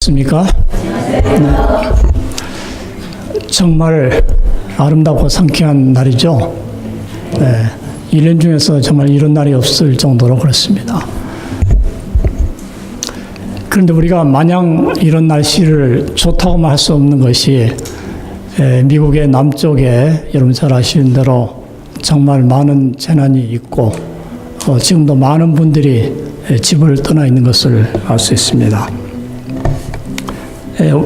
안녕하십니까? 네. 정말 아름답고 상쾌한 날이죠. 네. 1년 중에서 정말 이런 날이 없을 정도로 그렇습니다. 그런데 우리가 마냥 이런 날씨를 좋다고만 할 수 없는 것이 미국의 남쪽에 여러분 잘 아시는 대로 정말 많은 재난이 있고 지금도 많은 분들이 집을 떠나 있는 것을 알 수 있습니다.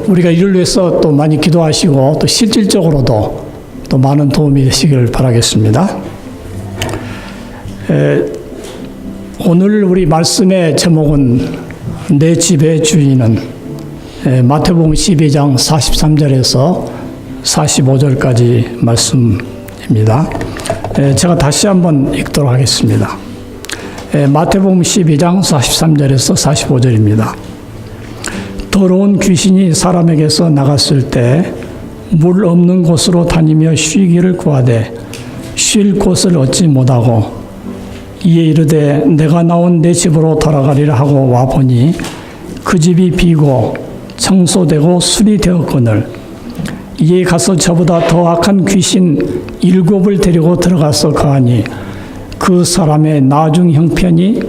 우리가 이를 위해서 또 많이 기도하시고 또 실질적으로도 또 많은 도움이 되시기를 바라겠습니다. 오늘 우리 말씀의 제목은 내 집의 주인은 마태복음 12장 43절에서 45절까지 말씀입니다. 제가 다시 한번 읽도록 하겠습니다. 마태복음 12장 43절에서 45절입니다. 더러운 귀신이 사람에게서 나갔을 때 물 없는 곳으로 다니며 쉬기를 구하되 쉴 곳을 얻지 못하고 이에 이르되 내가 나온 내 집으로 돌아가리라 하고 와보니 그 집이 비고 청소되고 술이 되었거늘 이에 가서 저보다 더 악한 귀신 7을 데리고 들어가서 거하니 그 사람의 나중 형편이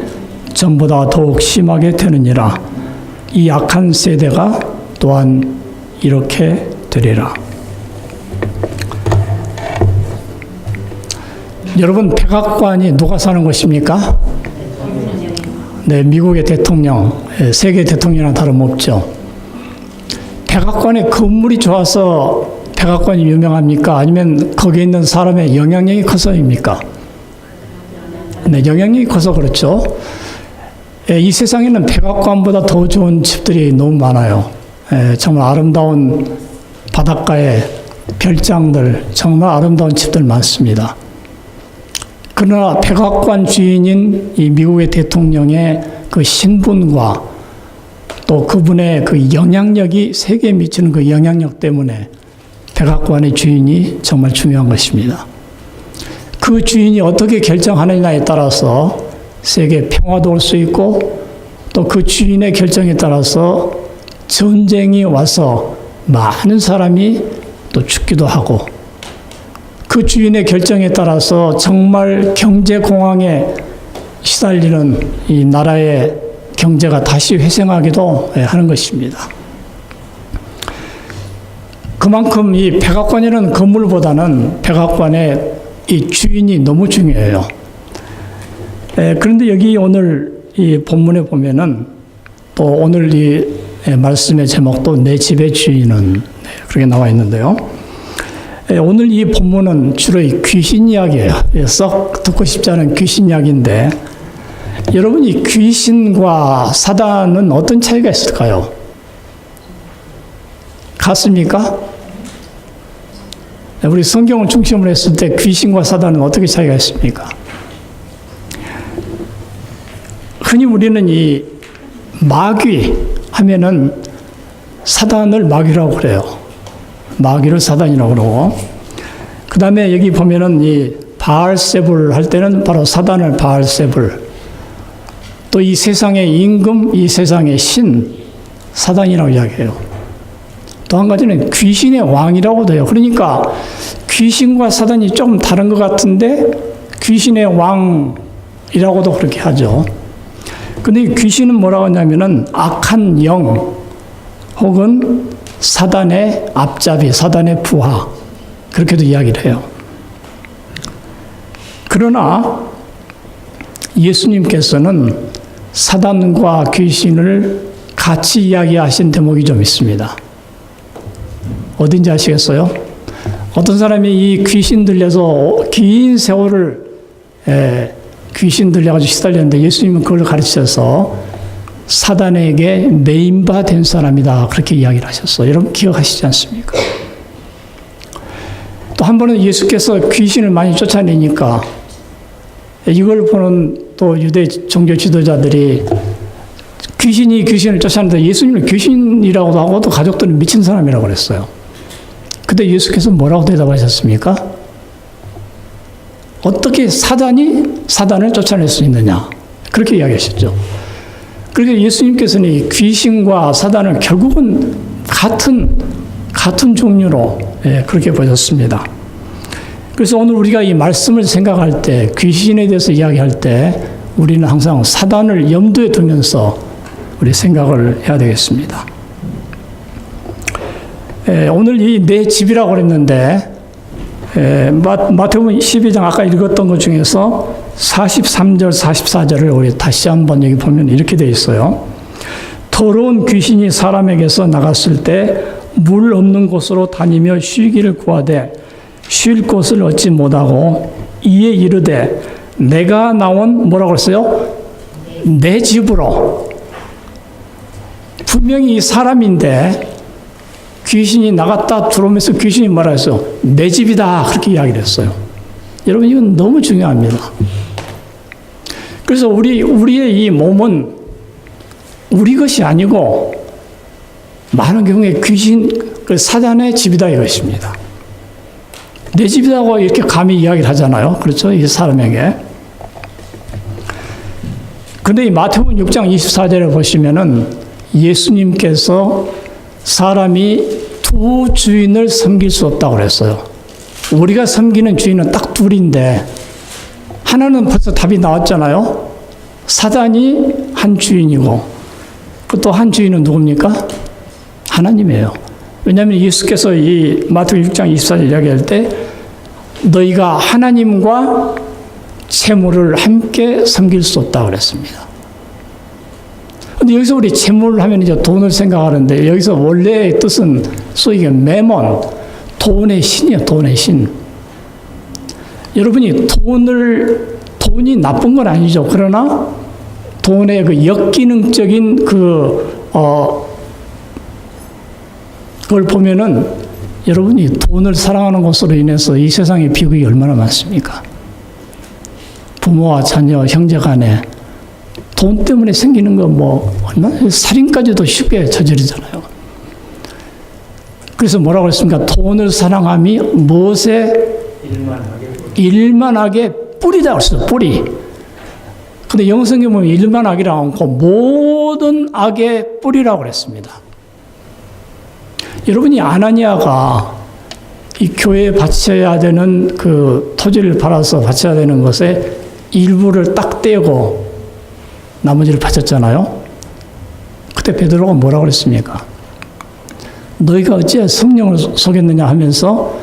전보다 더욱 심하게 되느니라. 이 악한 세대가 또한 이렇게 되리라. 여러분, 백악관이 누가 사는 곳입니까? 네, 미국의 대통령, 세계 대통령이나 다름없죠. 백악관의 건물이 좋아서 백악관이 유명합니까? 아니면 거기에 있는 사람의 영향력이 커서입니까? 네, 영향력이 커서 그렇죠. 이 세상에는 백악관보다 더 좋은 집들이 너무 많아요. 정말 아름다운 바닷가에 별장들, 정말 아름다운 집들 많습니다. 그러나 백악관 주인인 이 미국의 대통령의 그 신분과 또 그분의 그 영향력이 세계에 미치는 그 영향력 때문에 백악관의 주인이 정말 중요한 것입니다. 그 주인이 어떻게 결정하느냐에 따라서 세계 평화도 올 수 있고 또 그 주인의 결정에 따라서 전쟁이 와서 많은 사람이 또 죽기도 하고 그 주인의 결정에 따라서 정말 경제 공황에 시달리는 이 나라의 경제가 다시 회생하기도 하는 것입니다. 그만큼 이 백악관이라는 건물보다는 백악관의 이 주인이 너무 중요해요. 그런데 여기 오늘 이 본문에 보면은 또 오늘 이 말씀의 제목도 내 집의 주인은 그렇게 나와 있는데요. 오늘 이 본문은 주로 이 귀신 이야기예요. 썩 듣고 싶지 않은 귀신 이야기인데 여러분, 이 귀신과 사단은 어떤 차이가 있을까요? 같습니까? 우리 성경을 중심으로 했을 때 귀신과 사단은 어떻게 차이가 있습니까? 흔히 우리는 이 마귀 하면은 사단을 마귀라고 그래요. 마귀를 사단이라고 그러고, 그 다음에 여기 보면은 이 바알세불 할 때는 바로 사단을 바알세불, 또 이 세상의 임금, 이 세상의 신, 사단이라고 이야기해요. 또 한 가지는 귀신의 왕이라고도 해요. 그러니까 귀신과 사단이 좀 다른 것 같은데 귀신의 왕이라고도 그렇게 하죠. 근데 귀신은 뭐라고 하냐면은 악한 영 혹은 사단의 앞잡이, 사단의 부하, 그렇게도 이야기를 해요. 그러나 예수님께서는 사단과 귀신을 같이 이야기하신 대목이 좀 있습니다. 어딘지 아시겠어요? 어떤 사람이 이 귀신 들려서 긴 세월을 귀신 들려가지고 시달렸는데 예수님은 그걸 가르치셔서 사단에게 매인바 된 사람이다, 그렇게 이야기를 하셨어요. 여러분 기억하시지 않습니까? 또 한 번은 예수께서 귀신을 많이 쫓아내니까 이걸 보는 또 유대 종교 지도자들이 귀신이 귀신을 쫓아내는데 예수님은 귀신이라고도 하고 또 가족들은 미친 사람이라고 그랬어요. 근데 예수께서 뭐라고 대답하셨습니까? 어떻게 사단이 사단을 쫓아낼 수 있느냐, 그렇게 이야기하셨죠. 그러니까 예수님께서는 이 귀신과 사단을 결국은 같은 종류로 그렇게 보셨습니다. 그래서 오늘 우리가 이 말씀을 생각할 때, 귀신에 대해서 이야기할 때 우리는 항상 사단을 염두에 두면서 우리 생각을 해야 되겠습니다. 오늘 이 내 집이라고 그랬는데 마태복음 12장 아까 읽었던 것 중에서 43절, 44절을 우리 다시 한번 여기 보면 이렇게 되어 있어요. 더러운 귀신이 사람에게서 나갔을 때 물 없는 곳으로 다니며 쉬기를 구하되 쉴 곳을 얻지 못하고 이에 이르되 내가 나온 뭐라고 했어요? 내 집으로. 분명히 사람인데 귀신이 나갔다 들어오면서 귀신이 뭐라 했어요? 내 집이다. 그렇게 이야기를 했어요. 여러분, 이건 너무 중요합니다. 그래서 우리의 이 몸은 우리 것이 아니고 많은 경우에 귀신, 사단의 집이다 이것입니다. 내 집이라고 이렇게 감히 이야기를 하잖아요. 그렇죠? 이 사람에게. 근데 이 마태복음 6장 24절에 보시면은 예수님께서 사람이 두 주인을 섬길 수 없다고 그랬어요. 우리가 섬기는 주인은 딱 둘인데 하나는 벌써 답이 나왔잖아요. 사단이 한 주인이고 또 한 주인은 누굽니까? 하나님이에요. 왜냐하면 예수께서 이 마태복음 6장 24절 이야기할 때 너희가 하나님과 재물을 함께 섬길 수 없다고 그랬습니다. 근데 여기서 우리 재물을 하면 이제 돈을 생각하는데 여기서 원래의 뜻은 소위 매몬, 돈의 신이에요. 돈의 신. 여러분이 돈이 나쁜 건 아니죠. 그러나 돈의 그 역기능적인 그걸 보면은 여러분이 돈을 사랑하는 것으로 인해서 이 세상에 비극이 얼마나 많습니까? 부모와 자녀, 형제 간에 돈 때문에 생기는 거 얼마나 살인까지도 쉽게 저지르잖아요. 그래서 뭐라고 했습니까? 돈을 사랑함이 무엇에 일만하게 뿌리다 그랬어요. 뿌리. 근데 영성경에 보면 일만악이라고 않고 모든 악의 뿌리라고 그랬습니다. 여러분이 아나니아가 이 교회에 바쳐야 되는 그 토지를 팔아서 바쳐야 되는 것에 일부를 딱 떼고 나머지를 바쳤잖아요. 그때 베드로가 뭐라고 그랬습니까? 너희가 어찌 성령을 속였느냐 하면서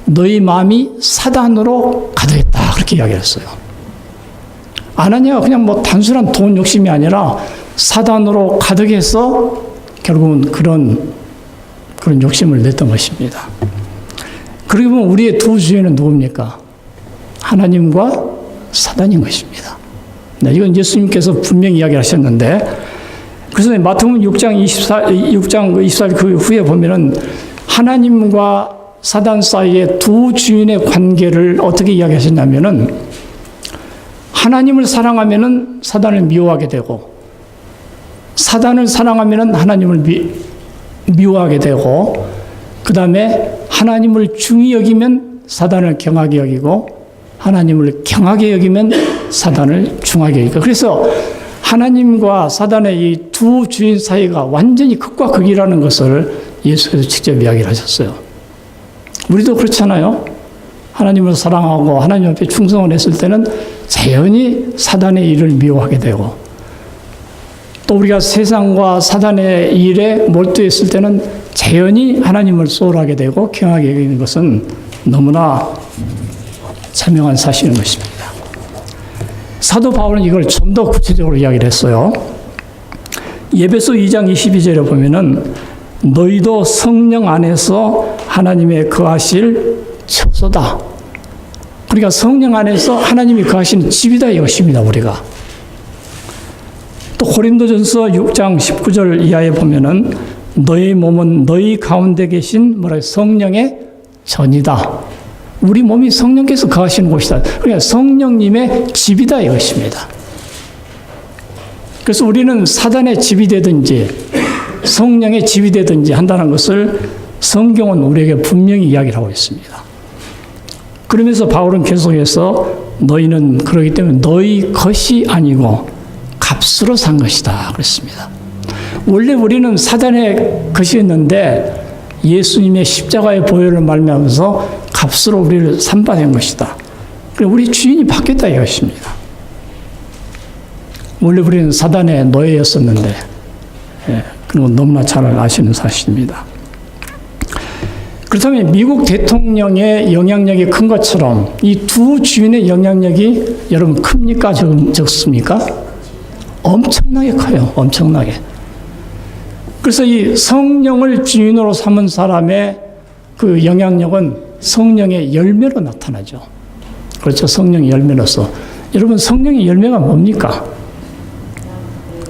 너희 마음이 사단으로 가득했다. 그렇게 이야기했어요. 아나니아가 그냥 단순한 돈 욕심이 아니라 사단으로 가득해서 결국은 그런 욕심을 냈던 것입니다. 그러고 보면 우리의 두 주인은 누굽니까? 하나님과 사단인 것입니다. 네, 이건 예수님께서 분명히 이야기하셨는데, 그래서 마태복음 6장 24절 그 후에 보면은 하나님과 사단 사이의 두 주인의 관계를 어떻게 이야기하셨냐면은 하나님을 사랑하면은 사단을 미워하게 되고 사단을 사랑하면은 하나님을 미워하게 되고 그 다음에 하나님을 중히 여기면 사단을 경하게 여기고 하나님을 경하게 여기면 사단을 중하게 여기고 그래서 하나님과 사단의 이 두 주인 사이가 완전히 극과 극이라는 것을 예수께서 직접 이야기를 하셨어요. 우리도 그렇잖아요. 하나님을 사랑하고 하나님 앞에 충성을 했을 때는 자연히 사단의 일을 미워하게 되고 또 우리가 세상과 사단의 일에 몰두했을 때는 자연히 하나님을 소홀하게 되고 경하게 여기는 것은 너무나 자명한 사실인 것입니다. 사도 바울은 이걸 좀 더 구체적으로 이야기를 했어요. 에베소 2장 22절에 보면은 너희도 성령 안에서 하나님의 거하실 처소다. 그러니까 성령 안에서 하나님이 거하시는 집이다 이것입니다. 우리가. 또 고린도전서 6장 19절 이하에 보면은 너희 몸은 너희 가운데 계신 성령의 전이다. 우리 몸이 성령께서 거하시는 곳이다. 그러니까 성령님의 집이다 이것입니다. 그래서 우리는 사단의 집이 되든지 성령의 집이 되든지 한다는 것을 성경은 우리에게 분명히 이야기를 하고 있습니다. 그러면서 바울은 계속해서 너희는 그러기 때문에 너희 것이 아니고 값으로 산 것이다 그랬습니다. 원래 우리는 사단의 것이었는데 예수님의 십자가의 보혈을 말미암아서 값으로 우리를 산받은 것이다. 그래서 우리 주인이 바뀌었다 이것입니다. 원래 우리는 사단의 노예였었는데, 그건 너무나 잘 아시는 사실입니다. 그렇다면 미국 대통령의 영향력이 큰 것처럼 이 두 주인의 영향력이 여러분 큽니까? 적습니까? 엄청나게 커요. 엄청나게. 그래서 이 성령을 주인으로 삼은 사람의 그 영향력은 성령의 열매로 나타나죠. 그렇죠. 성령의 열매로서. 여러분 성령의 열매가 뭡니까?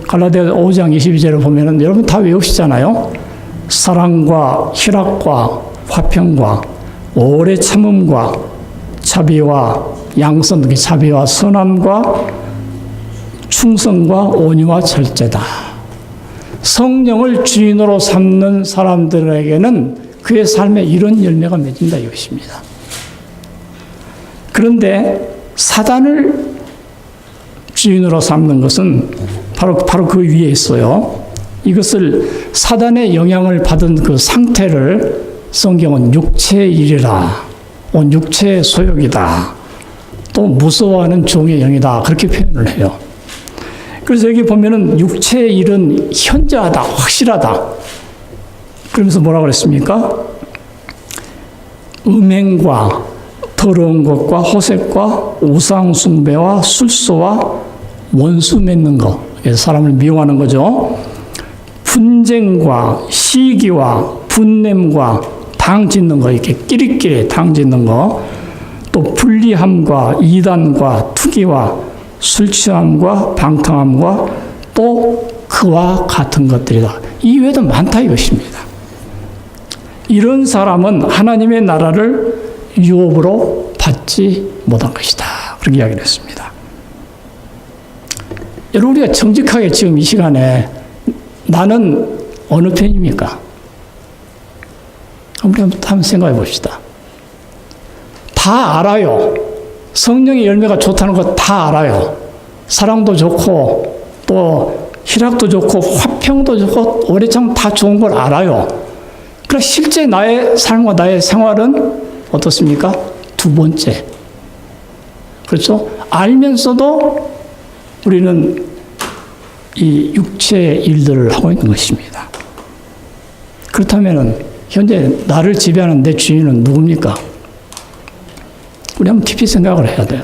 갈라디아 5장 22절을 보면은 여러분 다 외우시잖아요. 사랑과 희락과 화평과 오래 참음과 자비와 양선, 자비와 선함과 충성과 온유와 절제다. 성령을 주인으로 삼는 사람들에게는 그의 삶에 이런 열매가 맺힌다 이것입니다. 그런데 사단을 주인으로 삼는 것은 바로 그 위에 있어요. 이것을 사단의 영향을 받은 그 상태를 성경은 육체의 일이라, 육체의 소욕이다, 또 무서워하는 종의 영이다 그렇게 표현을 해요. 그래서 여기 보면은 육체의 일은 현저하다, 확실하다. 그러면서 뭐라고 그랬습니까? 음행과 더러운 것과 호색과 우상 숭배와 술소와 원수 맺는 것, 사람을 미워하는 거죠. 분쟁과 시기와 분냄과 당 짓는 거, 이렇게 끼리끼리 당 짓는 거, 또 불리함과 이단과 투기와 술 취함과 방탕함과 또 그와 같은 것들이다. 이 외에도 많다 이것입니다. 이런 사람은 하나님의 나라를 유업으로 받지 못한 것이다. 그렇게 이야기를 했습니다. 여러분 우리가 정직하게 지금 이 시간에 나는 어느 편입니까? 우리 한번 생각해 봅시다. 다 알아요. 성령의 열매가 좋다는 거 다 알아요. 사랑도 좋고 또 희락도 좋고 화평도 좋고 오래 참 다 좋은 걸 알아요. 그러나 실제 나의 삶과 나의 생활은 어떻습니까? 두 번째. 그렇죠? 알면서도 우리는 이 육체의 일들을 하고 있는 것입니다. 그렇다면 현재 나를 지배하는 내 주인은 누굽니까? 우리 한번 깊이 생각을 해야 돼요.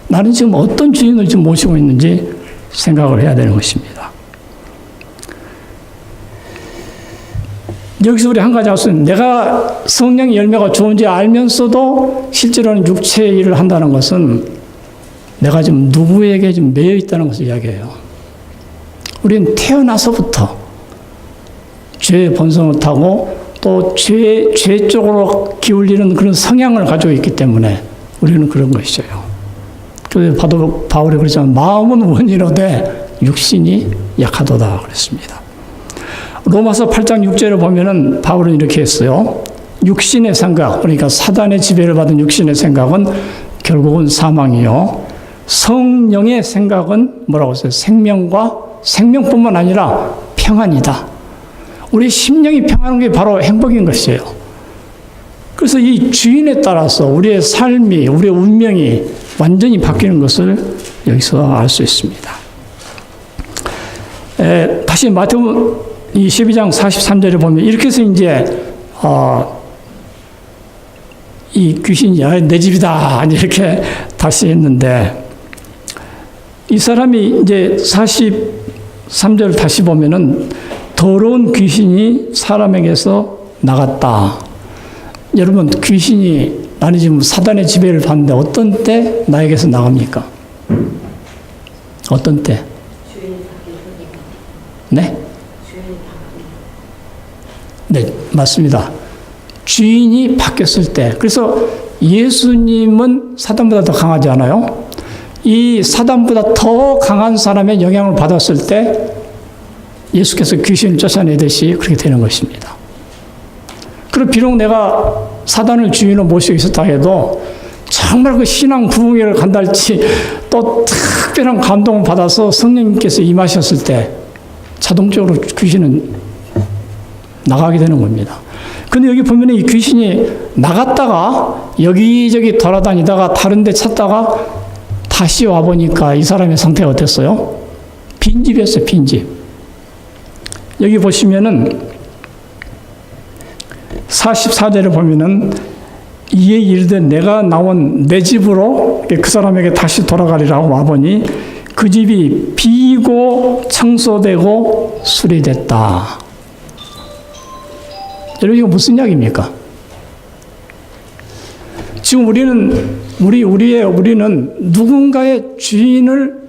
나는 지금 어떤 주인을 지금 모시고 있는지 생각을 해야 되는 것입니다. 여기서 우리 한 가지 알 수 있는, 내가 성령의 열매가 좋은지 알면서도 실제로는 육체의 일을 한다는 것은 내가 지금 누구에게 지금 매여 있다는 것을 이야기해요. 우리는 태어나서부터 죄의 본성을 타고 또 죄 쪽으로 기울이는 그런 성향을 가지고 있기 때문에 우리는 그런 것이죠. 그래서 바울이 그러잖아요. 마음은 원이로되 육신이 약하도다 그랬습니다. 로마서 8장 6절을 보면은 바울은 이렇게 했어요. 육신의 생각, 그러니까 사단의 지배를 받은 육신의 생각은 결국은 사망이요. 성령의 생각은 뭐라고 했어요? 생명뿐만 아니라 평안이다. 우리 심령이 평안한 게 바로 행복인 것이에요. 그래서 이 주인에 따라서 우리의 삶이, 우리의 운명이 완전히 바뀌는 것을 여기서 알 수 있습니다. 다시 마태복음 12장 43절에 보면 이렇게 해서 이제 이 귀신이 내 집이다 이렇게 다시 했는데, 이 사람이 이제 43절을 다시 보면은 더러운 귀신이 사람에게서 나갔다. 여러분 귀신이, 나는 지금 사단의 지배를 받는데 어떤 때 나에게서 나갑니까? 어떤 때? 네? 네, 맞습니다. 주인이 바뀌었을 때. 그래서 예수님은 사단보다 더 강하지 않아요? 이 사단보다 더 강한 사람의 영향을 받았을 때 예수께서 귀신을 쫓아내듯이 그렇게 되는 것입니다. 그리고 비록 내가 사단을 주인으로 모시고 있었다 해도 정말 그 신앙 부흥회를 간달치 또 특별한 감동을 받아서 성령님께서 임하셨을 때 자동적으로 귀신은 나가게 되는 겁니다. 근데 여기 보면 이 귀신이 나갔다가 여기저기 돌아다니다가 다른 데 찾다가 다시 와보니까 이 사람의 상태가 어땠어요? 빈집이었어요, 빈집. 여기 보시면은 44절에 보면은 이에 이르되 내가 나온 내 집으로 그 사람에게 다시 돌아가리라고 와보니 그 집이 비고 청소되고 수리됐다. 여러분 이거 무슨 이야기입니까? 지금 우리는 누군가의 주인을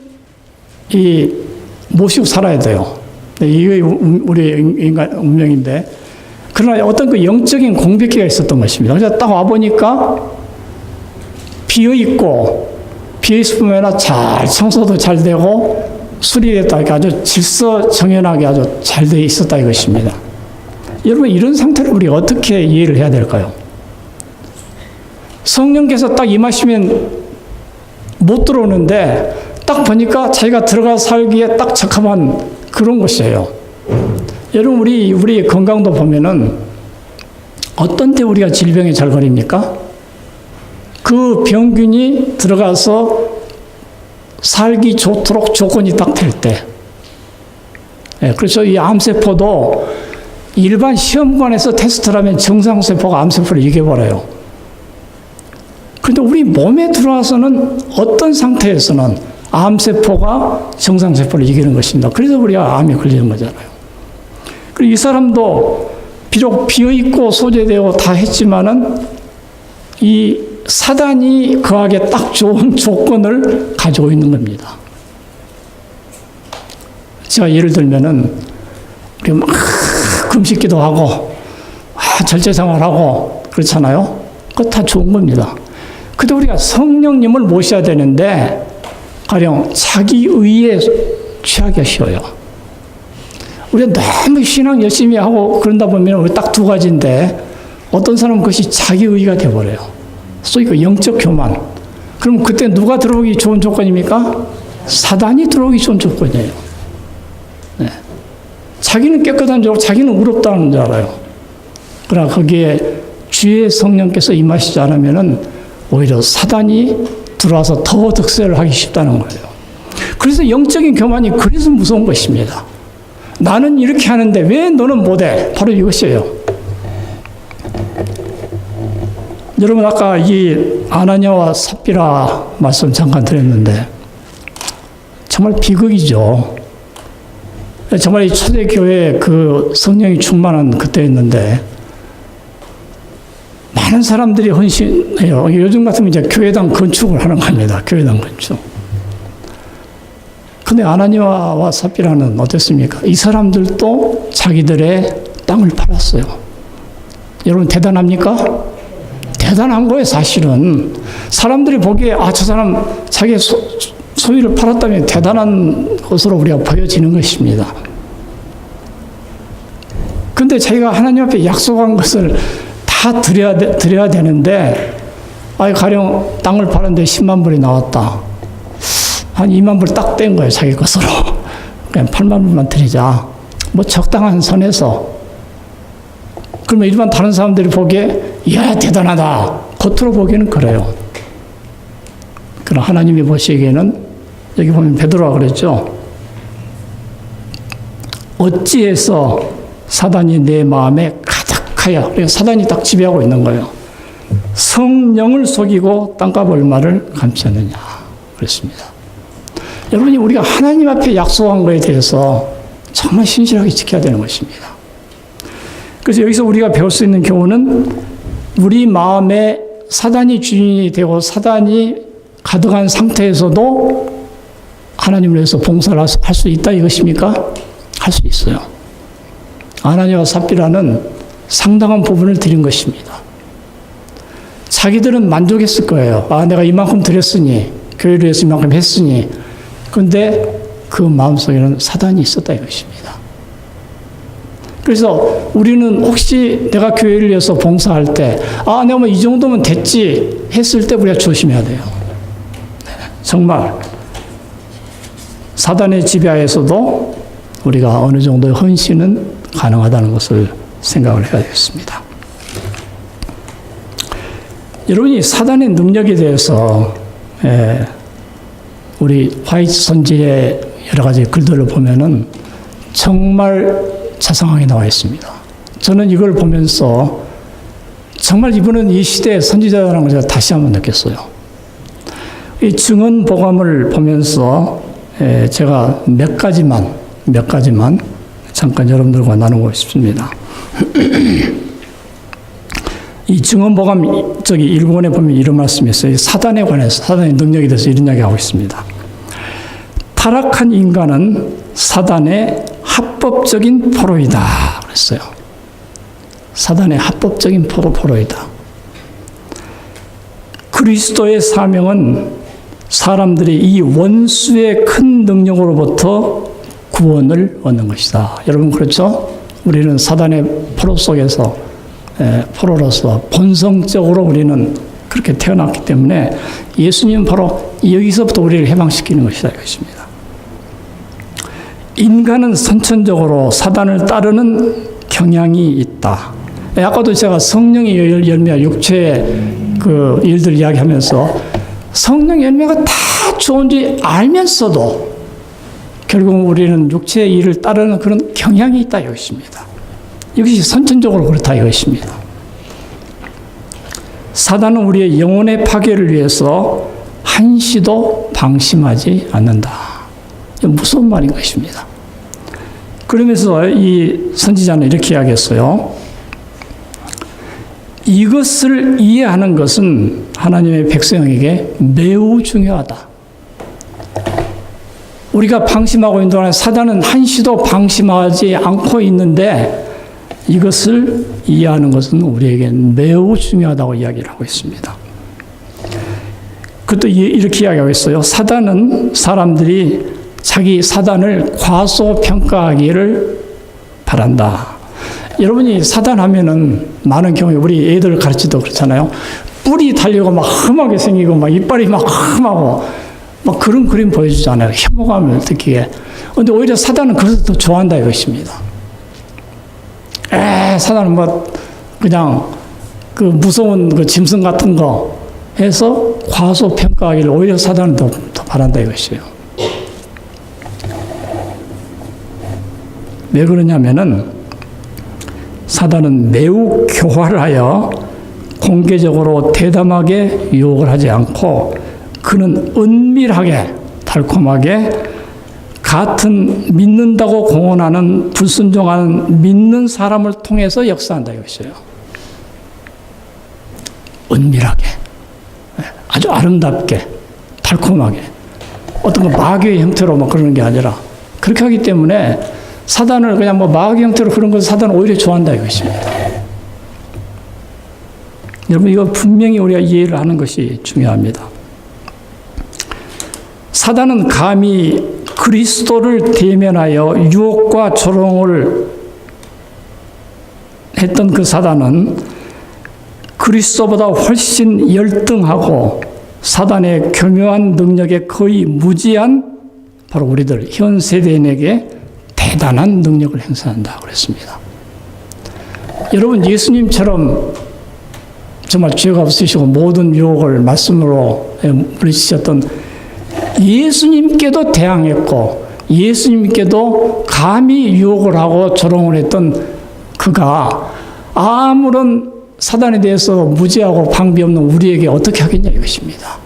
모시고 살아야 돼요. 이게 우리의 운명인데, 그러나 어떤 그 영적인 공백기가 있었던 것입니다. 그래서 딱 와보니까 비어있고, 비어있으면 잘 청소도 잘 되고, 수리됐다. 아주 질서정연하게 아주 잘 되어 있었다 이것입니다. 여러분, 이런 상태를 우리가 어떻게 이해를 해야 될까요? 성령께서 딱 임하시면 못 들어오는데, 딱 보니까 자기가 들어가 살기에 딱 적합한 그런 것이에요. 여러분, 우리 건강도 보면은 어떤 때 우리가 질병에 잘 걸립니까? 그 병균이 들어가서 살기 좋도록 조건이 딱 될 때. 그래서 이 암세포도 일반 시험관에서 테스트를 하면 정상세포가 암세포를 이겨버려요. 그런데 우리 몸에 들어와서는 어떤 상태에서는 암세포가 정상세포를 이기는 것입니다. 그래서 우리가 암에 걸리는 거잖아요. 그리고 이 사람도 비록 비어있고 소재되고 다 했지만은 이 사단이 그에게 딱 좋은 조건을 가지고 있는 겁니다. 제가 예를 들면은 우리 막 금식기도 하고 절제생활하고 그렇잖아요. 그거 다 좋은 겁니다. 근데 우리가 성령님을 모셔야 되는데 가령 자기 의에 취하기가 쉬워요. 우리가 너무 신앙 열심히 하고 그런다 보면 우리 딱 두 가지인데 어떤 사람은 그것이 자기 의가 되어버려요. 소위 그 영적 교만. 그럼 그때 누가 들어오기 좋은 조건입니까? 사단이 들어오기 좋은 조건이에요. 네. 자기는 깨끗한 줄 알고 자기는 의롭다는 줄 알아요. 그러나 거기에 주의 성령께서 임하시지 않으면은 오히려 사단이 들어와서 더 득세를 하기 쉽다는 거예요. 그래서 영적인 교만이 그래서 무서운 것입니다. 나는 이렇게 하는데 왜 너는 못해? 바로 이것이에요. 여러분 아까 이 아나니아와 삽비라 말씀 잠깐 드렸는데 정말 비극이죠. 정말 이 초대교회에 그 성령이 충만한 그때였는데 많은 사람들이 헌신해요. 요즘 같으면 이제 교회당 건축을 하는 겁니다. 교회당 건축. 근데 아나니아와 삽비라는 어땠습니까? 이 사람들도 자기들의 땅을 팔았어요. 여러분 대단합니까? 대단한 거예요, 사실은. 사람들이 보기에 저 사람 자기의 소유를 팔았다면 대단한 것으로 우리가 보여지는 것입니다. 근데 자기가 하나님 앞에 약속한 것을 다 드려야 되는데, 가령 땅을 파는데 10만 불이 나왔다. 한 2만 불 딱 뗀 거예요, 자기 것으로. 그냥 8만 불만 드리자. 뭐 적당한 선에서. 그러면 일반 다른 사람들이 보기에, 이야, 대단하다. 겉으로 보기에는 그래요. 그러나 하나님이 보시기에는, 여기 보면 베드로가 그랬죠. 어찌해서 사단이 내 마음에 가득하여, 그러니까 사단이 딱 지배하고 있는 거예요. 성령을 속이고 땅값 얼마를 감추느냐. 그랬습니다. 여러분이 우리가 하나님 앞에 약속한 것에 대해서 정말 신실하게 지켜야 되는 것입니다. 그래서 여기서 우리가 배울 수 있는 교훈은 우리 마음에 사단이 주인이 되고 사단이 가득한 상태에서도 하나님을 위해서 봉사를 할 수 있다 이것입니까? 할 수 있어요. 아나니아와 삽비라는 상당한 부분을 드린 것입니다. 자기들은 만족했을 거예요. 내가 이만큼 드렸으니, 교회를 위해서 이만큼 했으니. 그런데 그 마음속에는 사단이 있었다 이것입니다. 그래서 우리는 혹시 내가 교회를 위해서 봉사할 때, 내가 뭐 이 정도면 됐지 했을 때 우리가 조심해야 돼요. 정말 사단의 지배하에서도 우리가 어느 정도의 헌신은 가능하다는 것을 생각을 해야 되겠습니다. 여러분이 사단의 능력에 대해서 우리 화이트 선지의 여러 가지 글들을 보면은 정말 자상하게 나와 있습니다. 저는 이걸 보면서 정말 이분은 이 시대의 선지자라는 걸 제가 다시 한번 느꼈어요. 이 증언보감을 보면서 제가 몇 가지만 잠깐 여러분들과 나누고 싶습니다. 이 증언보감 일본에 보면 이런 말씀이 있어요. 사단에 관해서, 사단의 능력에 대해서 이런 이야기하고 있습니다. 타락한 인간은 사단의 합법적인 포로이다 그랬어요. 사단의 합법적인 포로이다. 그리스도의 사명은 사람들이 이 원수의 큰 능력으로부터 구원을 얻는 것이다. 여러분 그렇죠? 우리는 사단의 포로 속에서 포로로서 본성적으로 우리는 그렇게 태어났기 때문에 예수님은 바로 여기서부터 우리를 해방시키는 것이다 이것입니다. 인간은 선천적으로 사단을 따르는 경향이 있다. 아까도 제가 성령의 열매와 육체의 그 일들 이야기하면서 성령 열매가 다 좋은지 알면서도 결국 우리는 육체의 일을 따르는 그런 경향이 있다 이것입니다. 이것이 선천적으로 그렇다 이것입니다. 사단은 우리의 영혼의 파괴를 위해서 한시도 방심하지 않는다. 무서운 말인 것입니다. 그러면서 이 선지자는 이렇게 이야기했어요. 이것을 이해하는 것은 하나님의 백성에게 매우 중요하다. 우리가 방심하고 있는 동안 사단은 한시도 방심하지 않고 있는데 이것을 이해하는 것은 우리에게 매우 중요하다고 이야기를 하고 있습니다. 그것도 이렇게 이야기하고 있어요. 사단은 사람들이 자기 사단을 과소평가하기를 바란다. 여러분이 사단하면은 많은 경우에 우리 애들 가르치도 그렇잖아요. 뿔이 달리고 막 험하게 생기고 막 이빨이 막 험하고 막 그런 그림 보여주잖아요. 혐오감을 느끼게. 근데 오히려 사단은 그래서 더 좋아한다 이것입니다. 사단은 뭐 그냥 그 무서운 그 짐승 같은 거 해서 과소평가하기를 오히려 사단은 더 바란다 이것이에요. 왜 그러냐면은 사단은 매우 교활하여 공개적으로 대담하게 유혹을 하지 않고 그는 은밀하게 달콤하게 같은 믿는다고 공언하는 불순종하는 믿는 사람을 통해서 역사한다 이것이에요. 은밀하게 아주 아름답게 달콤하게 어떤 거 마귀의 형태로 막 그러는 게 아니라 그렇게 하기 때문에 사단을 그냥 뭐 마귀 형태로 그런 것을 사단은 오히려 좋아한다 이것입니다. 여러분 이거 분명히 우리가 이해를 하는 것이 중요합니다. 사단은 감히 그리스도를 대면하여 유혹과 조롱을 했던 그 사단은 그리스도보다 훨씬 열등하고 사단의 교묘한 능력에 거의 무지한 바로 우리들 현 세대인에게 대단한 능력을 행사한다 그랬습니다. 여러분 예수님처럼 정말 죄가 없으시고 모든 유혹을 말씀으로 물리치셨던 예수님께도 대항했고 예수님께도 감히 유혹을 하고 조롱을 했던 그가 아무런 사단에 대해서 무지하고 방비 없는 우리에게 어떻게 하겠냐 이것입니다.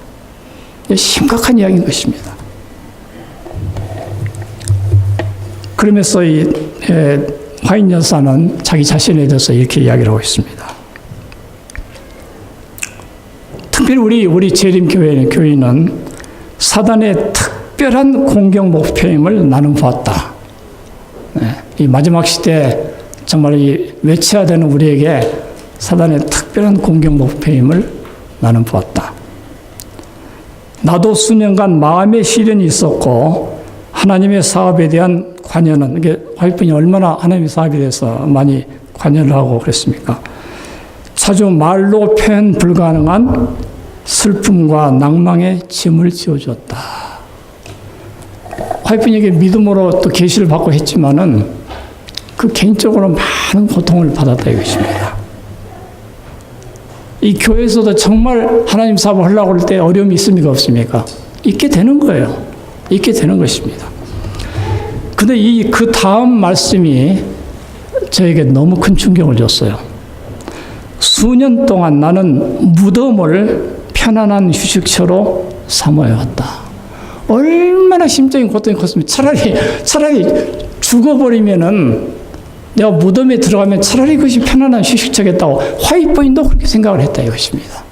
심각한 이야기인 것입니다. 그러면서 이 화인 여사는 자기 자신에 대해서 이렇게 이야기를 하고 있습니다. 특별히 우리 재림교회는 사단의 특별한 공격 목표임을 나는 보았다. 이 마지막 시대에 정말 이 외쳐야 되는 우리에게 사단의 특별한 공격 목표임을 나는 보았다. 나도 수년간 마음의 시련이 있었고 하나님의 사업에 대한 관여는, 이게 화이트폰이 얼마나 하나님의 사업에 대해서 많이 관여를 하고 그랬습니까? 자주 말로 표현 불가능한 슬픔과 낭망의 짐을 지어주었다. 화이트폰에게 믿음으로 또 계시를 받고 했지만은 그 개인적으로 많은 고통을 받았다 이것입니다. 이 교회에서도 정말 하나님 사업을 하려고 할 때 어려움이 있습니까? 없습니까? 있게 되는 거예요. 있게 되는 것입니다. 근데 그 다음 말씀이 저에게 너무 큰 충격을 줬어요. 수년 동안 나는 무덤을 편안한 휴식처로 삼아왔다. 얼마나 심적인 고통이 컸으면 차라리 죽어버리면은 내가 무덤에 들어가면 차라리 그것이 편안한 휴식처겠다고 화이트폰도 그렇게 생각을 했다 이것입니다.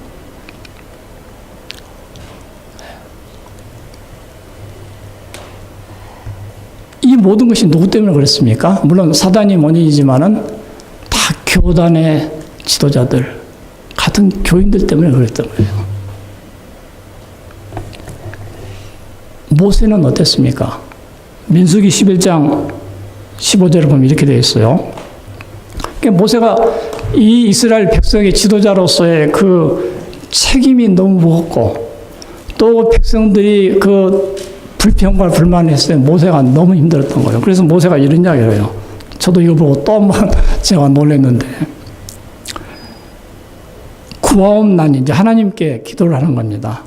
이 모든 것이 누구 때문에 그랬습니까? 물론 사단이 원인이지만은 다 교단의 지도자들, 같은 교인들 때문에 그랬던 거예요. 모세는 어땠습니까? 민수기 11장 15절을 보면 이렇게 되어 있어요. 그러니까 모세가 이 이스라엘 백성의 지도자로서의 그 책임이 너무 무겁고 또 백성들이 그 불평과 불만을 했을 때 모세가 너무 힘들었던 거예요. 그래서 모세가 이런 이야기를 해요. 저도 이거 보고 또 한번 제가 놀랐는데 구하옵나니 이제 하나님께 기도를 하는 겁니다.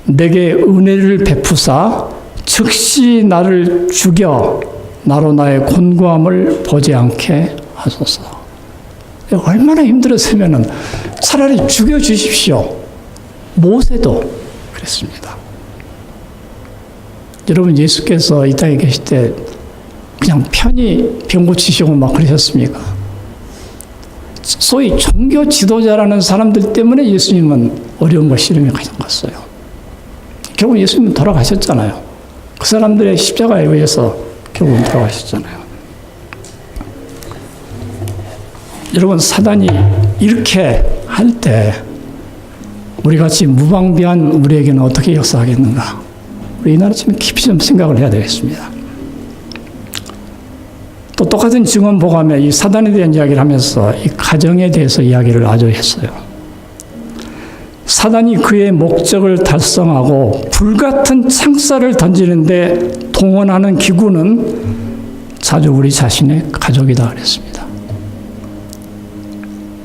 내게 은혜를 베푸사 즉시 나를 죽여 나로 나의 곤고함을 보지 않게 하소서. 얼마나 힘들었으면은 차라리 죽여주십시오. 모세도 그랬습니다. 여러분 예수께서 이 땅에 계실 때 그냥 편히 병 고치시고 막 그러셨습니까? 소위 종교 지도자라는 사람들 때문에 예수님은 어려움과 시름에 가셨어요. 결국 예수님은 돌아가셨잖아요. 그 사람들의 십자가에 의해서 결국은 돌아가셨잖아요. 여러분 사단이 이렇게 할 때 우리같이 무방비한 우리에게는 어떻게 역사하겠는가? 우리 이날 아침에 깊이 좀 생각을 해야 되겠습니다. 또 똑같은 증언보감에 이 사단에 대한 이야기를 하면서 이 가정에 대해서 이야기를 아주 했어요. 사단이 그의 목적을 달성하고 불같은 창살을 던지는데 동원하는 기구는 자주 우리 자신의 가족이다 그랬습니다.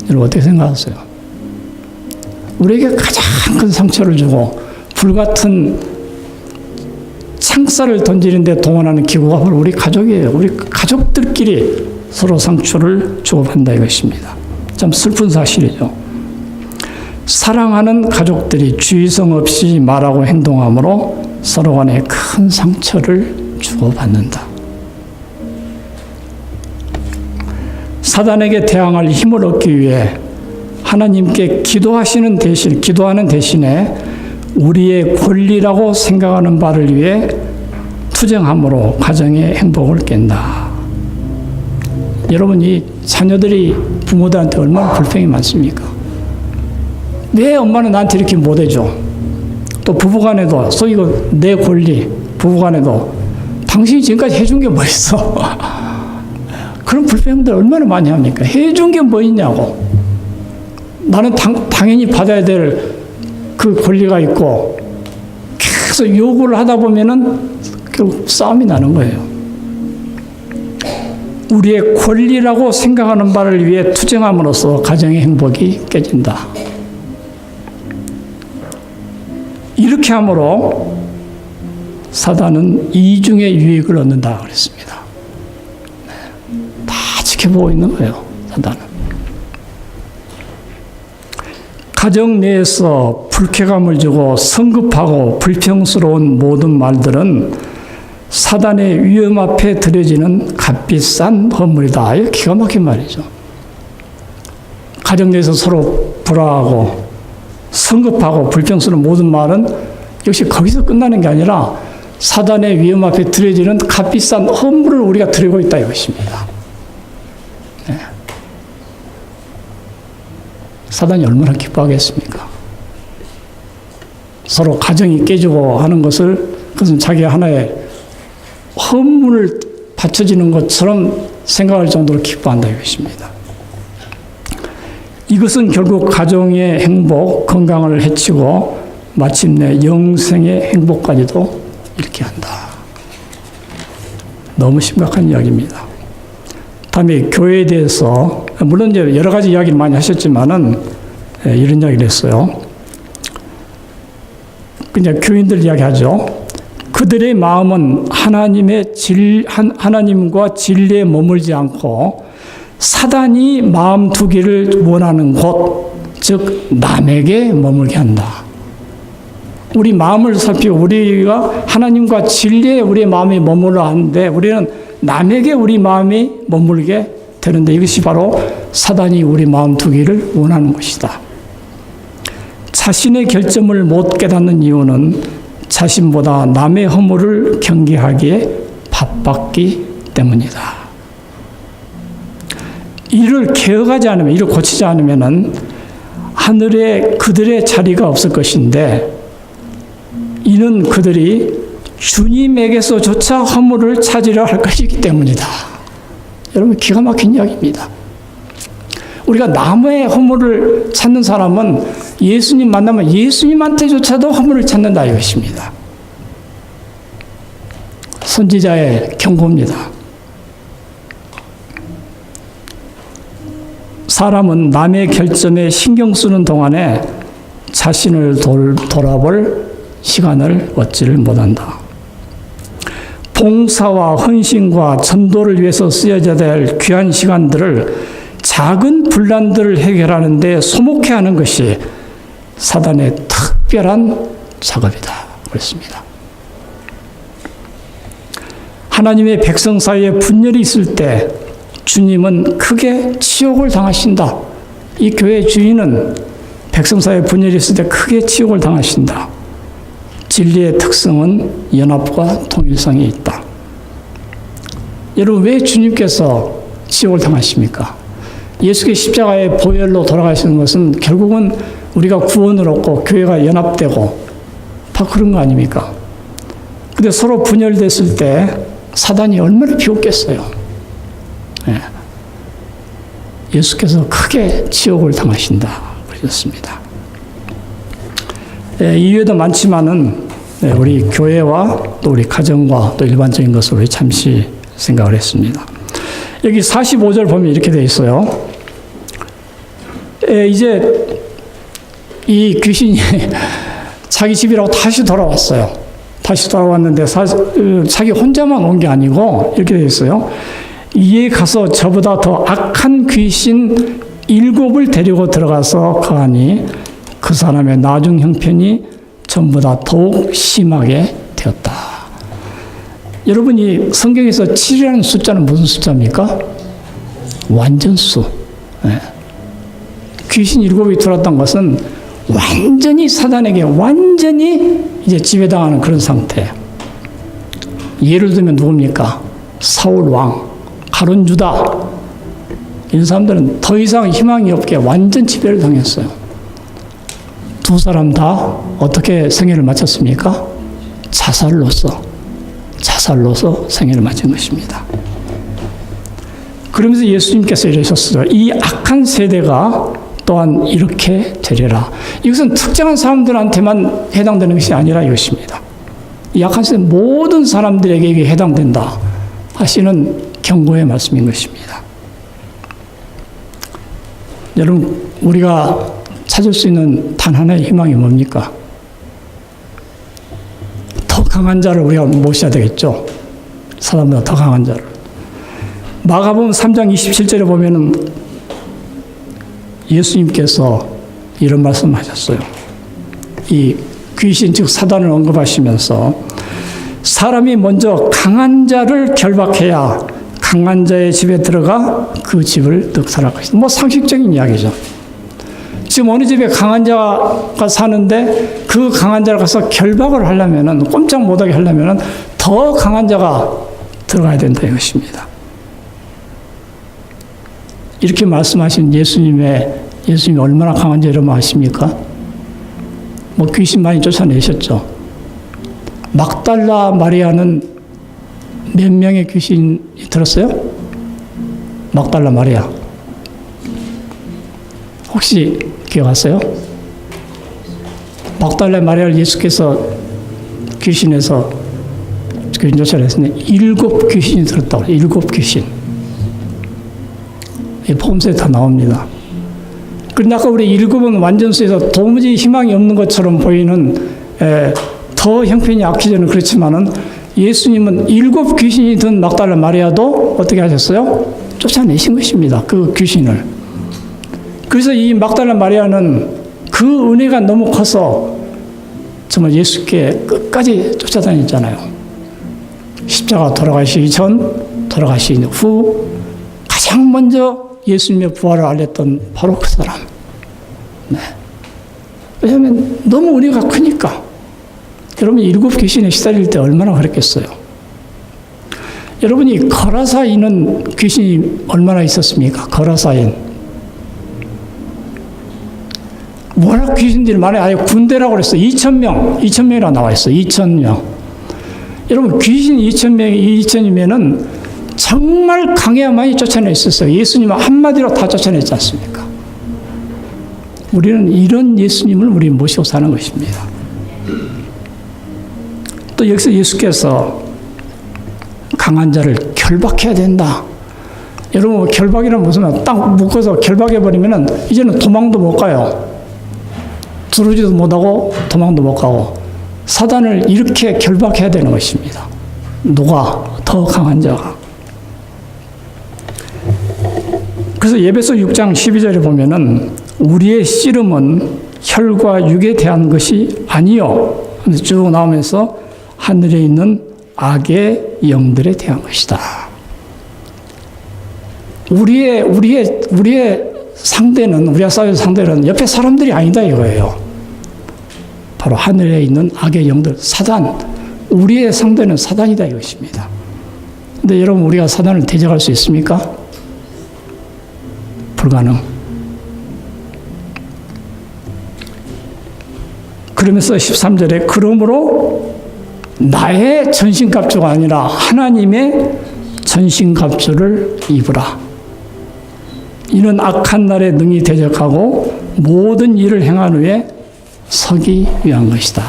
여러분 어떻게 생각하세요? 우리에게 가장 큰 상처를 주고 불같은 창살을 던지는데 동원하는 기구가 바로 우리 가족이에요. 우리 가족들끼리 서로 상처를 주고받는다 이것입니다. 참 슬픈 사실이죠. 사랑하는 가족들이 주의성 없이 말하고 행동함으로 서로 간에 큰 상처를 주고받는다. 사단에게 대항할 힘을 얻기 위해 하나님께 기도하는 대신에 우리의 권리라고 생각하는 바를 위해 투쟁함으로 가정의 행복을 깬다. 여러분 이 자녀들이 부모들한테 얼마나 불평이 많습니까? 왜 엄마는 나한테 이렇게 못해줘? 또 부부간에도 소위 내 권리, 부부간에도 당신이 지금까지 해준 게 뭐 있어? 그런 불평들 얼마나 많이 합니까? 해준 게 뭐 있냐고. 나는 당연히 받아야 될 그 권리가 있고 계속 요구를 하다 보면은 결국 싸움이 나는 거예요. 우리의 권리라고 생각하는 바를 위해 투쟁함으로써 가정의 행복이 깨진다. 이렇게 함으로 사단은 이중의 유익을 얻는다 그랬습니다. 다 지켜보고 있는 거예요, 사단은. 가정 내에서 불쾌감을 주고 성급하고 불평스러운 모든 말들은 사단의 위험 앞에 들여지는 값비싼 헌물이다. 이거 기가 막힌 말이죠. 가정 내에서 서로 불화하고 성급하고 불평스러운 모든 말은 역시 거기서 끝나는 게 아니라 사단의 위험 앞에 들여지는 값비싼 헌물을 우리가 드리고 있다 이것입니다. 네. 사단이 얼마나 기뻐하겠습니까? 서로 가정이 깨지고 하는 것을 그것은 자기 하나의 헌물을 받쳐지는 것처럼 생각할 정도로 기뻐한다 이것입니다. 이것은 결국 가정의 행복, 건강을 해치고 마침내 영생의 행복까지도 잃게 한다. 너무 심각한 이야기입니다. 다음에 교회에 대해서 물론 이제 여러 가지 이야기를 많이 하셨지만은 이런 이야기를 했어요. 그냥 교인들 이야기하죠. 그들의 마음은 하나님과 진리에 머물지 않고 사단이 마음 두기를 원하는 곳, 즉 남에게 머물게 한다. 우리 마음을 살피고 우리가 하나님과 진리에 우리의 마음이 머물러 하는데 우리는 남에게 우리 마음이 머물게 되는데 이것이 바로 사단이 우리 마음 두기를 원하는 것이다. 자신의 결점을 못 깨닫는 이유는 자신보다 남의 허물을 경계하기에 바빴기 때문이다. 이를 개혁하지 않으면, 이를 고치지 않으면 하늘에 그들의 자리가 없을 것인데 이는 그들이 주님에게서조차 허물을 찾으려 할 것이기 때문이다. 여러분 기가 막힌 이야기입니다. 우리가 남의 허물을 찾는 사람은 예수님 만나면 예수님한테조차도 허물을 찾는다 이것입니다. 선지자의 경고입니다. 사람은 남의 결점에 신경 쓰는 동안에 자신을 돌아볼 시간을 얻지를 못한다. 봉사와 헌신과 전도를 위해서 쓰여져야 될 귀한 시간들을 작은 분란들을 해결하는 데 소목해 하는 것이 사단의 특별한 작업이다. 그랬습니다. 하나님의 백성 사이에 분열이 있을 때 주님은 크게 치욕을 당하신다. 이 교회 주인은 백성 사이에 분열이 있을 때 크게 치욕을 당하신다. 진리의 특성은 연합과 통일성이 있다. 여러분 왜 주님께서 치욕을 당하십니까? 예수의 십자가의 보혈로 돌아가시는 것은 결국은 우리가 구원을 얻고 교회가 연합되고 다 그런 거 아닙니까? 근데 서로 분열됐을 때 사단이 얼마나 비웃겠어요. 예. 예수께서 크게 치욕을 당하신다 그러셨습니다. 예, 이외에도 많지만은 우리 교회와 또 우리 가정과 또 일반적인 것을 우리 잠시 생각을 했습니다. 여기 45절 보면 이렇게 되어 있어요. 이제 이 귀신이 자기 집이라고 다시 돌아왔어요. 다시 돌아왔는데 자기 혼자만 온 게 아니고 이렇게 되어 있어요. 이에 가서 저보다 더 악한 귀신 7을 데리고 들어가서 거하니 그 사람의 나중 형편이 전보다 더욱 심하게 되었다. 여러분이 성경에서 7이라는 숫자는 무슨 숫자입니까? 완전수. 네. 귀신 7이 들어왔던 것은 완전히 사단에게 완전히 이제 지배당하는 그런 상태. 예를 들면 누굽니까? 사울 왕, 가룟 유다. 이런 사람들은 더 이상 희망이 없게 완전 지배를 당했어요. 두 사람 다 어떻게 생애를 마쳤습니까? 자살로서 생애를 마친 것입니다. 그러면서 예수님께서 이러셨어요. 이 악한 세대가 또한 이렇게 되리라. 이것은 특정한 사람들한테만 해당되는 것이 아니라 이것입니다. 이 악한 세대 모든 사람들에게 이게 해당된다 하시는 경고의 말씀인 것입니다. 여러분 우리가 찾을 수 있는 단 하나의 희망이 뭡니까? 더 강한 자를 우리가 모셔야 되겠죠. 사람보다 더 강한 자를. 마가복음 3장 27절에 보면은 예수님께서 이런 말씀하셨어요. 이 귀신 즉 사단을 언급하시면서 사람이 먼저 강한 자를 결박해야 강한 자의 집에 들어가 그 집을 늑살할 것이다. 뭐 상식적인 이야기죠. 지금 어느 집에 강한 자가 사는데 그 강한 자를 가서 결박을 하려면은 꼼짝 못하게 하려면은 더 강한 자가 들어가야 된다 이것입니다. 이렇게 말씀하신 예수님이 얼마나 강한지 여러분 아십니까? 뭐 귀신 많이 쫓아내셨죠. 막달라 마리아는 몇 명의 귀신이 들었어요? 막달라 마리아. 혹시 기억하세요? 막달라 마리아를 예수께서 귀신에서 귀신 쫓아냈으니 7 귀신이 들었다고 해요. 7 귀신. 이 복음서에 다 나옵니다. 그런데 아까 우리 7은 완전수에서 도무지 희망이 없는 것처럼 보이는 더 형편이 악해지는 그렇지만은 예수님은 7 귀신이 든 막달라 마리아도 어떻게 하셨어요? 쫓아내신 것입니다. 그 귀신을. 그래서 이 막달라 마리아는 그 은혜가 너무 커서 정말 예수께 끝까지 쫓아다녔잖아요. 십자가 돌아가시기 전, 돌아가시기 후 가장 먼저 예수님의 부활을 알렸던 바로 그 사람. 네. 왜냐하면 너무 은혜가 크니까. 여러분 7 귀신에 시달릴 때 얼마나 그랬겠어요. 여러분이 거라사인은 귀신이 얼마나 있었습니까? 거라사인. 워낙 귀신들이 많아요. 아예 군대라고 그랬어요. 2,000명이라고 나와 있어요. 2,000명. 여러분 귀신 2,000이면은 정말 강해야만이 쫓아냈었어요. 예수님은 한마디로 다 쫓아냈지 않습니까? 우리는 이런 예수님을 우리 모시고 사는 것입니다. 또 여기서 예수께서 강한 자를 결박해야 된다. 여러분 결박이란 무슨 말? 딱 묶어서 결박해버리면 이제는 도망도 못 가요. 두루지도 못하고 도망도 못 가고 사단을 이렇게 결박해야 되는 것입니다. 누가? 더 강한 자가. 그래서 에베소 6장 12절에 보면은 우리의 씨름은 혈과 육에 대한 것이 아니요. 쭉 나오면서 하늘에 있는 악의 영들에 대한 것이다. 우리의 상대는, 우리가 싸울 상대는 옆에 사람들이 아니다 이거예요. 바로 하늘에 있는 악의 영들, 사단. 우리의 상대는 사단이다 이것입니다. 근데 여러분 우리가 사단을 대적할 수 있습니까? 불가능. 그러면서 13절에 그러므로 나의 전신갑주가 아니라 하나님의 전신갑주를 입으라. 이는 악한 날에 능히 대적하고 모든 일을 행한 후에 서기 위한 것이다.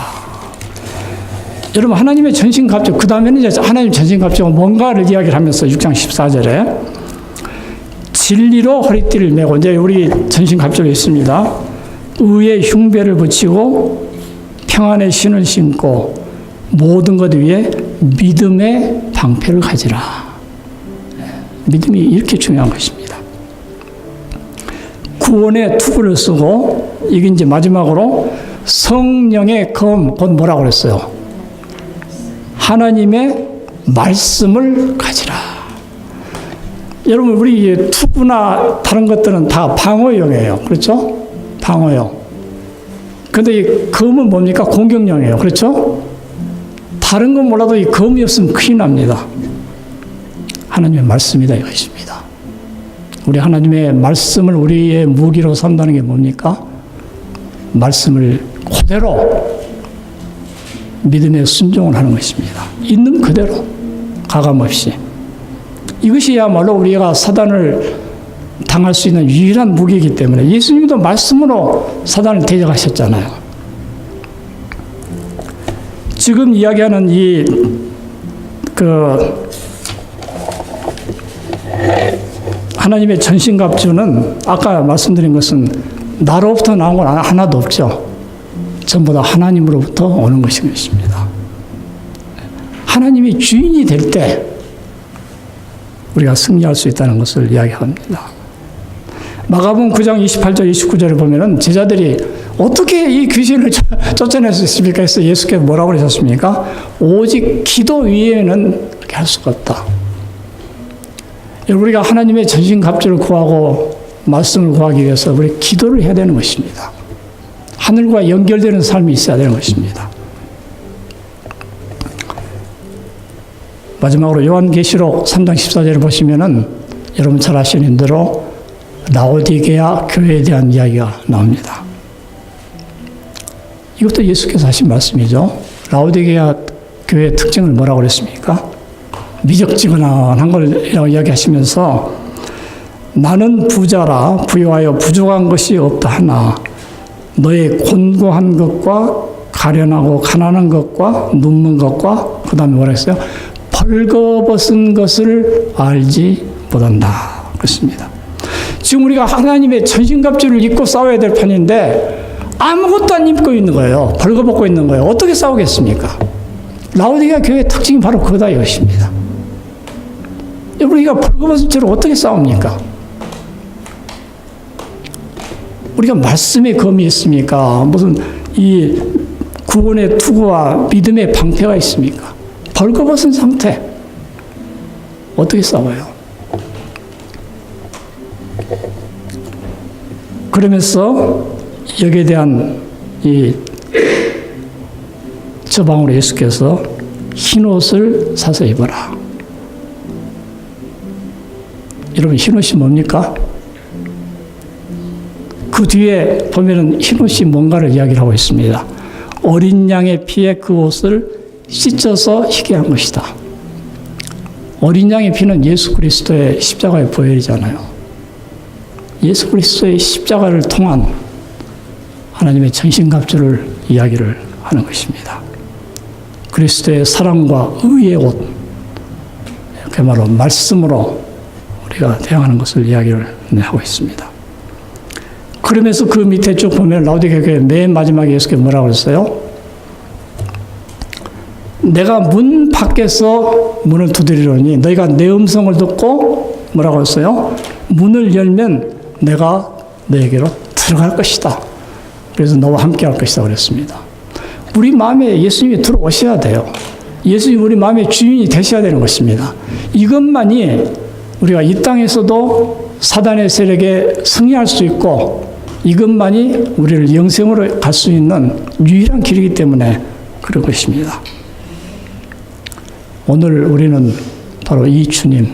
여러분 하나님의 전신갑주, 그 다음에는 이제 하나님 전신갑주가 뭔가를 이야기를 하면서 6장 14절에 진리로 허리띠를 메고, 이제 우리 전신갑주가 있습니다. 의의 흉배를 붙이고 평안의 신을 신고 모든 것 위에 믿음의 방패를 가지라. 믿음이 이렇게 중요한 것입니다. 구원의 투구를 쓰고, 이게 이제 마지막으로 성령의 검, 곧 뭐라고 그랬어요? 하나님의 말씀을 가지라. 여러분 우리 투구나 다른 것들은 다 방어용이에요. 그렇죠? 방어용. 그런데 이 검은 뭡니까? 공격용이에요. 그렇죠? 다른 건 몰라도 이 검이 없으면 큰일 납니다. 하나님의 말씀이다 이것입니다. 우리 하나님의 말씀을 우리의 무기로 삼다는 게 뭡니까? 말씀을 그대로 믿음에 순종을 하는 것입니다. 있는 그대로 가감없이. 이것이야말로 우리가 사단을 당할 수 있는 유일한 무기이기 때문에 예수님도 말씀으로 사단을 대적하셨잖아요. 지금 이야기하는 하나님의 전신갑주는 아까 말씀드린 것은 나로부터 나온 건 하나도 없죠. 전부 다 하나님으로부터 오는 것입니다. 하나님이 주인이 될 때 우리가 승리할 수 있다는 것을 이야기합니다. 마가복음 9장 28절 29절을 보면은 제자들이 어떻게 이 귀신을 쫓아낼 수 있습니까? 해서 예수께서 뭐라고 그러셨습니까? 오직 기도 위에는 그렇게 할 수가 없다. 우리가 하나님의 전신갑주를 구하고 말씀을 구하기 위해서 우리 기도를 해야 되는 것입니다. 하늘과 연결되는 삶이 있어야 되는 것입니다. 마지막으로 요한계시록 3장 14절을 보시면은 여러분 잘 아시는 대로 라오디게아 교회에 대한 이야기가 나옵니다. 이것도 예수께서 하신 말씀이죠. 라오디게아 교회의 특징을 뭐라고 그랬습니까? 미적지근한 걸이라고 이야기하시면서 나는 부자라 부유하여 부족한 것이 없다 하나 너의 곤고한 것과 가련하고 가난한 것과 눕는 것과 그 다음에 뭐라 했어요? 벌거벗은 것을 알지 못한다. 그렇습니다. 지금 우리가 하나님의 전신갑주를 입고 싸워야 될 판인데 아무것도 안 입고 있는 거예요. 벌거벗고 있는 거예요. 어떻게 싸우겠습니까? 라오디게아 교회의 특징이 바로 그거다 이것입니다. 우리가 벌거벗은 채로 어떻게 싸웁니까? 우리가 말씀에 검이 있습니까? 무슨 이 구원의 투구와 믿음의 방패가 있습니까? 벌거벗은 상태. 어떻게 싸워요? 그러면서 여기에 대한 이 처방으로 예수께서 흰 옷을 사서 입어라. 여러분, 흰 옷이 뭡니까? 그 뒤에 보면은 흰 옷이 뭔가를 이야기를 하고 있습니다. 어린 양의 피에 그 옷을 씻어서 희게 한 것이다. 어린 양의 피는 예수 그리스도의 십자가의 보혈이잖아요. 예수 그리스도의 십자가를 통한 하나님의 전신갑주를 이야기를 하는 것입니다. 그리스도의 사랑과 의의 옷, 그야말로 말씀으로 우리가 대항하는 것을 이야기를 하고 있습니다. 그러면서 그 밑에 쭉 보면 라오디게아 교회 맨 마지막에 예수께서 뭐라고 했어요? 내가 문 밖에서 문을 두드리노니 너희가 내 음성을 듣고 뭐라고 했어요? 문을 열면 내가 너에게로 들어갈 것이다. 그래서 너와 함께 할 것이다 그랬습니다. 우리 마음에 예수님이 들어오셔야 돼요. 예수님이 우리 마음의 주인이 되셔야 되는 것입니다. 이것만이 우리가 이 땅에서도 사단의 세력에 승리할 수 있고 이것만이 우리를 영생으로 갈 수 있는 유일한 길이기 때문에 그런 것입니다. 오늘 우리는 바로 이 주님,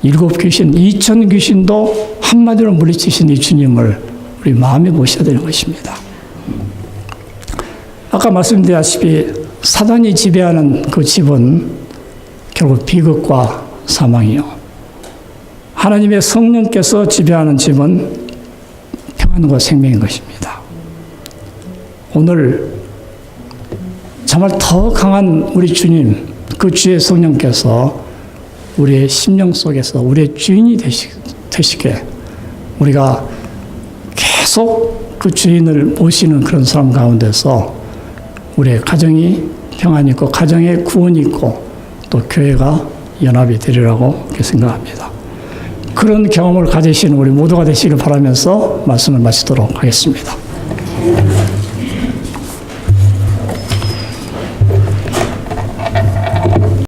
일곱 귀신, 2000 귀신도 한마디로 물리치신 이 주님을 우리 마음에 모셔야 되는 것입니다. 아까 말씀드렸다시피 사단이 지배하는 그 집은 결국 비극과 사망이요. 하나님의 성령께서 지배하는 집은 평안과 생명인 것입니다. 오늘 정말 더 강한 우리 주님, 그 주의 성령께서 우리의 심령 속에서 우리의 주인이 되시게 우리가 계속 그 주인을 모시는 그런 사람 가운데서 우리의 가정이 평안이 있고 가정에 구원이 있고 또 교회가 연합이 되리라고 그렇게 생각합니다. 그런 경험을 가지시는 우리 모두가 되시기를 바라면서 말씀을 마치도록 하겠습니다.